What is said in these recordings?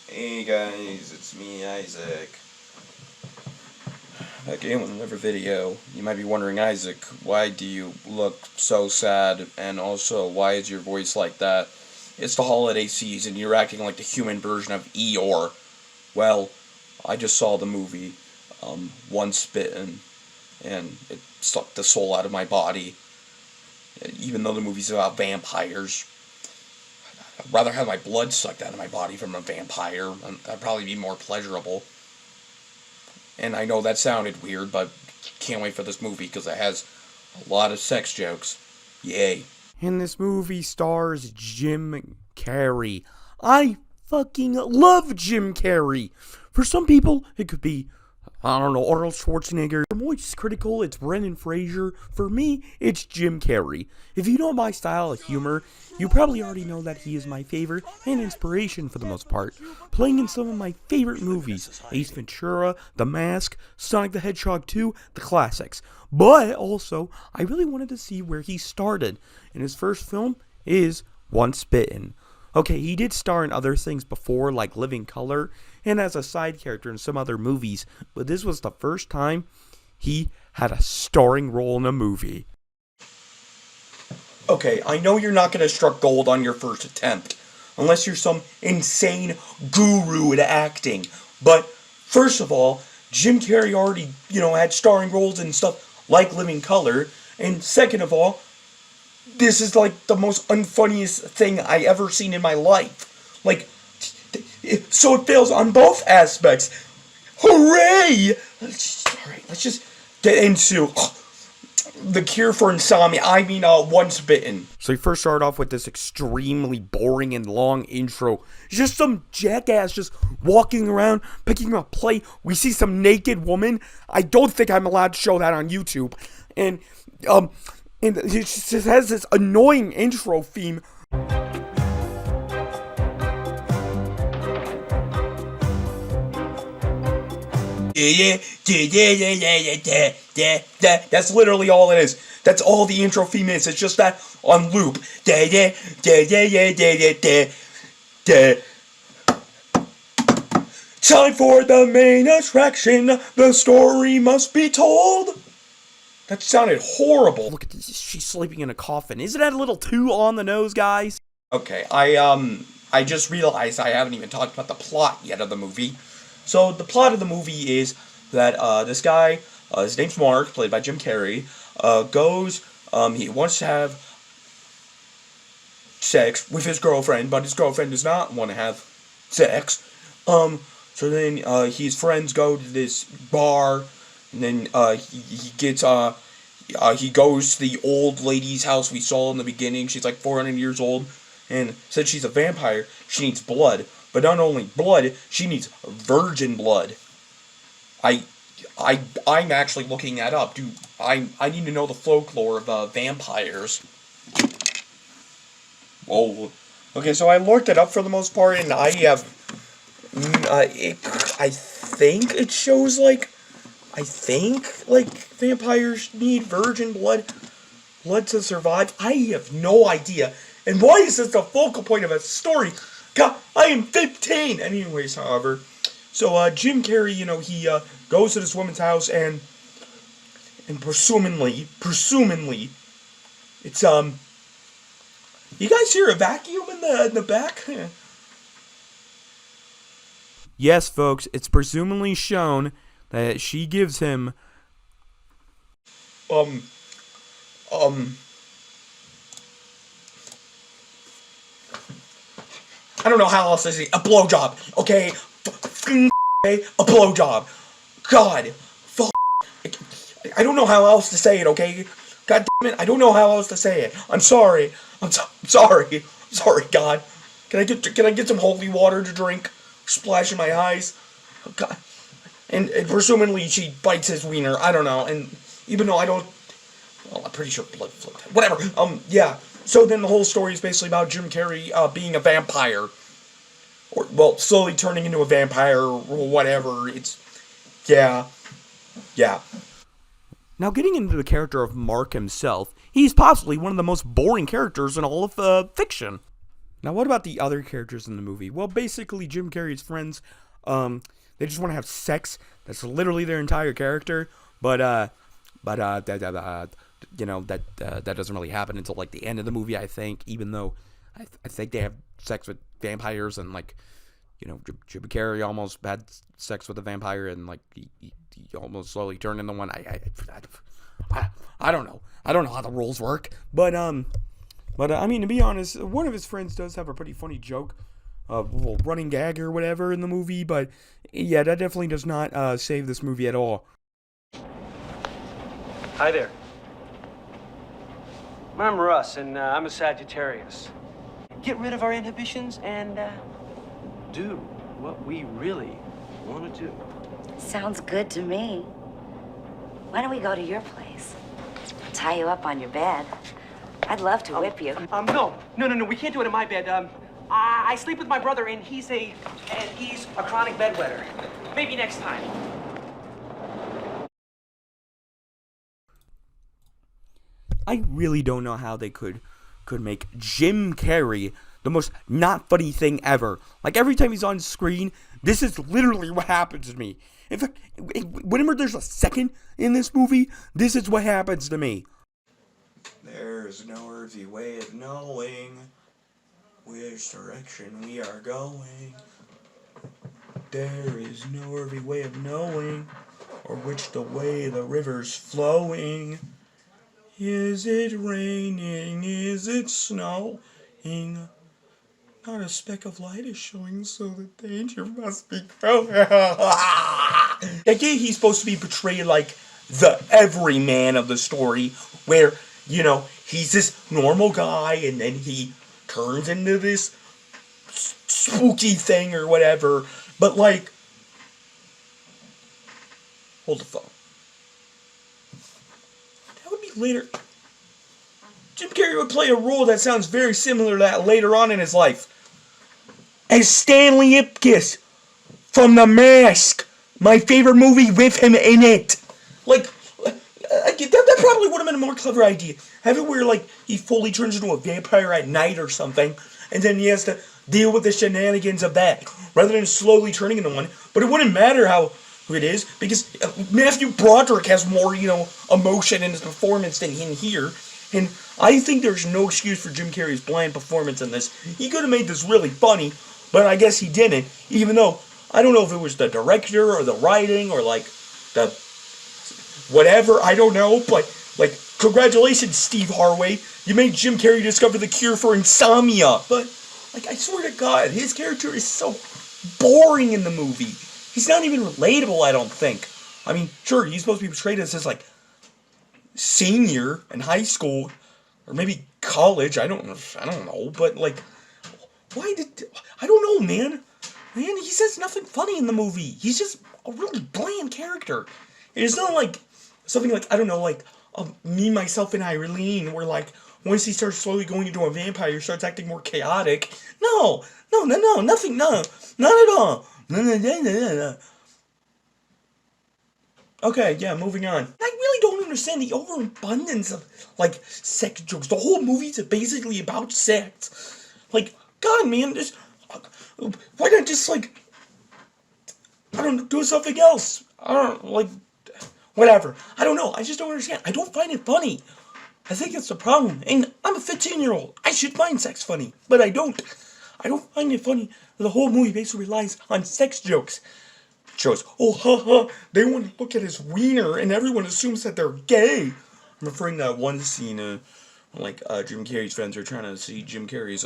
Hey guys, it's me, Isaac. Back again with another video. You might be wondering, Isaac, why do you look so sad, and also, why is your voice like that? It's the holiday season, you're acting like the human version of Eeyore. Well, I just saw the movie, Once Bitten, and it sucked the soul out of my body. Even though the movie's about vampires, I'd rather have my blood sucked out of my body from a vampire. That'd probably be more pleasurable. And I know that sounded weird, but can't wait for this movie because it has a lot of sex jokes. Yay. And this movie stars Jim Carrey. I fucking love Jim Carrey. For some people, it could be, I don't know, Arnold Schwarzenegger. For most critical, it's Brendan Fraser. For me, it's Jim Carrey. If you know my style of humor, you probably already know that he is my favorite and inspiration for the most part. Playing in some of my favorite movies, Ace Ventura, The Mask, Sonic the Hedgehog 2, the classics. But also, I really wanted to see where he started. And his first film is Once Bitten. Okay, he did star in other things before, like Living Color, and as a side character in some other movies, but this was the first time he had a starring role in a movie. Okay, I know you're not gonna struck gold on your first attempt, unless you're some insane guru at acting. But, first of all, Jim Carrey already, had starring roles in stuff like Living Color, and second of all, this is like the most unfunniest thing I ever seen in my life. So it fails on both aspects. Hooray! Alright, let's just get into the cure for insomnia. Once Bitten. So he first started off with this extremely boring and long intro. Just some jackass just walking around, picking up a plate. We see some naked woman. I don't think I'm allowed to show that on YouTube. And it just has this annoying intro theme. That's literally all it is. That's all the intro theme is. It's just that on loop. Time for the main attraction. The story must be told. That sounded horrible. Look at this. She's sleeping in a coffin. Isn't that a little too on the nose, guys? Okay, I just realized I haven't even talked about the plot yet of the movie. So the plot of the movie is that this guy, his name's Mark, played by Jim Carrey, he wants to have sex with his girlfriend, but his girlfriend does not want to have sex. So then his friends go to this bar, and then he goes to the old lady's house we saw in the beginning. She's like 400 years old, and since she's a vampire, she needs blood. But not only blood, she needs virgin blood. I'm actually looking that up. Dude, I need to know the folklore of vampires. Whoa. Okay, so I looked it up for the most part, and I think it shows vampires need virgin blood to survive. I have no idea. And why is this the focal point of a story? God, I am 15! Anyways, however, so, Jim Carrey, he, goes to this woman's house, and presumably, it's, you guys hear a vacuum in the back? Yes, folks, it's presumably shown that she gives him I don't know how else to say a blowjob, okay? A blowjob. God, I don't know how else to say it, okay? God damn it, I don't know how else to say it. I'm sorry. I'm sorry. Sorry, God. Can I get some holy water to drink? Splash in my eyes. Oh, God. And presumably she bites his wiener. I don't know. And even though I don't, well, I'm pretty sure blood flowed. Whatever. Yeah. So then the whole story is basically about Jim Carrey being a vampire. Or, well, slowly turning into a vampire or whatever. Yeah. Now, getting into the character of Mark himself, he's possibly one of the most boring characters in all of fiction. Now, what about the other characters in the movie? Well, basically, Jim Carrey's friends, they just want to have sex. That's literally their entire character. But that doesn't really happen until like the end of the movie, I think. Even though I think they have sex with vampires, and like, Jim Carrey almost had sex with a vampire, and like he almost slowly turned into one. I don't know. I don't know how the rules work, but I mean, to be honest, one of his friends does have a pretty funny joke, a little running gag or whatever in the movie. But yeah, that definitely does not save this movie at all. Hi there. I'm Russ, and I'm a Sagittarius. Get rid of our inhibitions and do what we really want to do. Sounds good to me. Why don't we go to your place? I'll tie you up on your bed. I'd love to whip you. No, we can't do it in my bed. I sleep with my brother, and he's a chronic bedwetter. Maybe next time. I really don't know how they could make Jim Carrey the most not funny thing ever. Like, every time he's on screen, this is literally what happens to me. In fact, whenever there's a second in this movie, this is what happens to me. There's no earthly way of knowing which direction we are going. There is no earthly way of knowing or which the way the river's flowing. Is it raining? Is it snowing? Not a speck of light is showing, so the danger must be growing. That guy, he's supposed to be portrayed like the everyman of the story, where, he's this normal guy, and then he turns into this spooky thing or whatever. But, like, hold the phone. That would be later. Jim Carrey would play a role that sounds very similar to that later on in his life. As Stanley Ipkiss from The Mask, my favorite movie with him in it. Like, that probably would have been a more clever idea. Have it where, like, he fully turns into a vampire at night or something, and then he has to deal with the shenanigans of that, rather than slowly turning into one. But it wouldn't matter how it is, because Matthew Broderick has more, emotion in his performance than in here. And I think there's no excuse for Jim Carrey's bland performance in this. He could have made this really funny, but I guess he didn't, even though I don't know if it was the director or the writing or, like, the whatever, I don't know, but, like, congratulations, Steve Harway. You made Jim Carrey discover the cure for insomnia. But, like, I swear to God, his character is so boring in the movie. He's not even relatable, I don't think. I mean, sure, he's supposed to be portrayed as this, like, senior in high school, or maybe college, I don't know, but, like, I don't know, man, he says nothing funny in the movie. He's just a really bland character. It's not like something like, I don't know, like, Me, Myself, and Irene, where, like, once he starts slowly going into a vampire, he starts acting more chaotic. No, nothing, not at all. Okay, yeah, moving on. I really don't understand the overabundance of, like, sex jokes. The whole movie's basically about sex. Like, God, man, why not just, like, I don't know, do something else? I don't, like, whatever. I don't know. I just don't understand. I don't find it funny. I think that's the problem. And I'm a 15-year-old. I should find sex funny, but I don't. I don't find it funny. The whole movie basically relies on sex jokes. It shows, they want to look at his wiener, and everyone assumes that they're gay. I'm referring to that one scene, Jim Carrey's friends are trying to see Jim Carrey's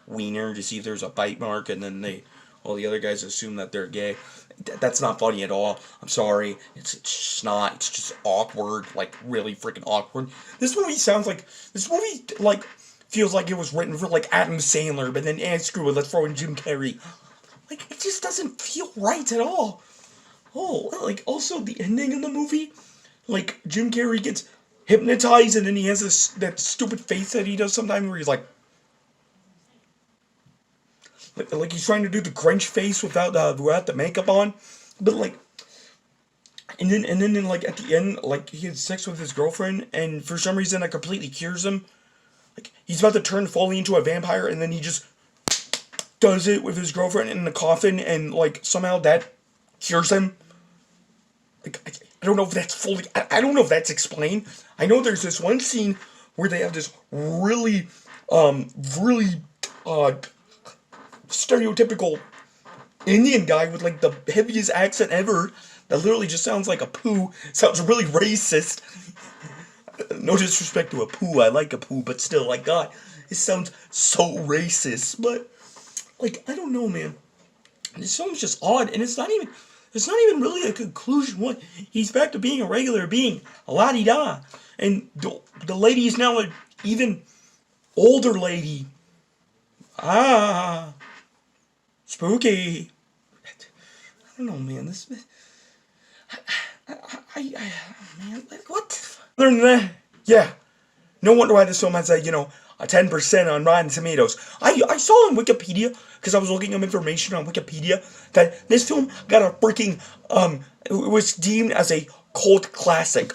wiener to see if there's a bite mark, and then all the other guys assume that they're gay. That's not funny at all. I'm sorry. It's just not. It's just awkward. Like, really freaking awkward. This movie feels like it was written for, like, Adam Sandler, but then, screw it, let's throw in Jim Carrey. Like, it just doesn't feel right at all. Oh, like, also, the ending of the movie, like, Jim Carrey gets hypnotized, and then he has that stupid face that he does sometimes where he's like he's trying to do the Grinch face without the makeup on, but, like, and then like, at the end, like, he has sex with his girlfriend, and for some reason that completely cures him. Like, he's about to turn fully into a vampire, and then he just does it with his girlfriend in the coffin, and like somehow that cures him. Like I don't know if that's fully. I don't know if that's explained. I know there's this one scene where they have this really, really, stereotypical Indian guy with like the heaviest accent ever. That literally just sounds like a poo. Sounds really racist. No disrespect to a poo. I like a poo, but still, like God, it sounds so racist. But like I don't know, man. This film's just odd, and it's not even really a conclusion. What, he's back to being a regular being, la-di-da. And the lady is now an even older lady. Ah, spooky. I don't know, man. This, man, like, what? Other than that, yeah. No wonder why this film has a 10% on Rotten Tomatoes. I saw on Wikipedia, because I was looking up information on Wikipedia, that this film got a freaking, it was deemed as a cult classic.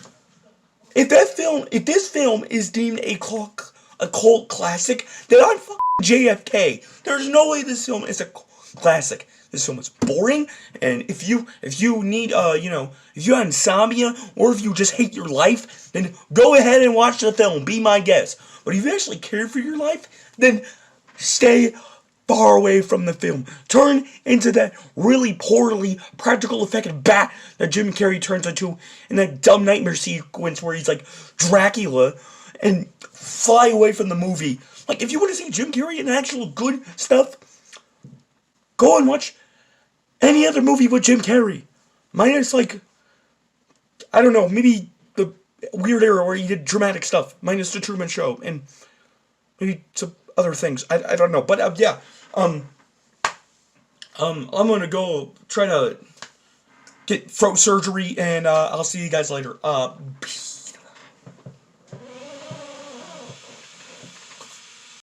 If this film is deemed a cult classic, then I'm fucking JFK. There's no way this film is a classic. This film is boring, and if you need if you have insomnia or if you just hate your life, then go ahead and watch the film. Be my guest. But if you actually care for your life, then stay far away from the film. Turn into that really poorly practical effect bat that Jim Carrey turns into in that dumb nightmare sequence where he's like Dracula, and fly away from the movie. Like, if you want to see Jim Carrey in actual good stuff, go and watch any other movie with Jim Carrey. Minus, like, I don't know, maybe the weird era where he did dramatic stuff. Minus The Truman Show. And maybe some other things. I don't know. But, yeah. I'm gonna go try to get throat surgery, and I'll see you guys later. Peace.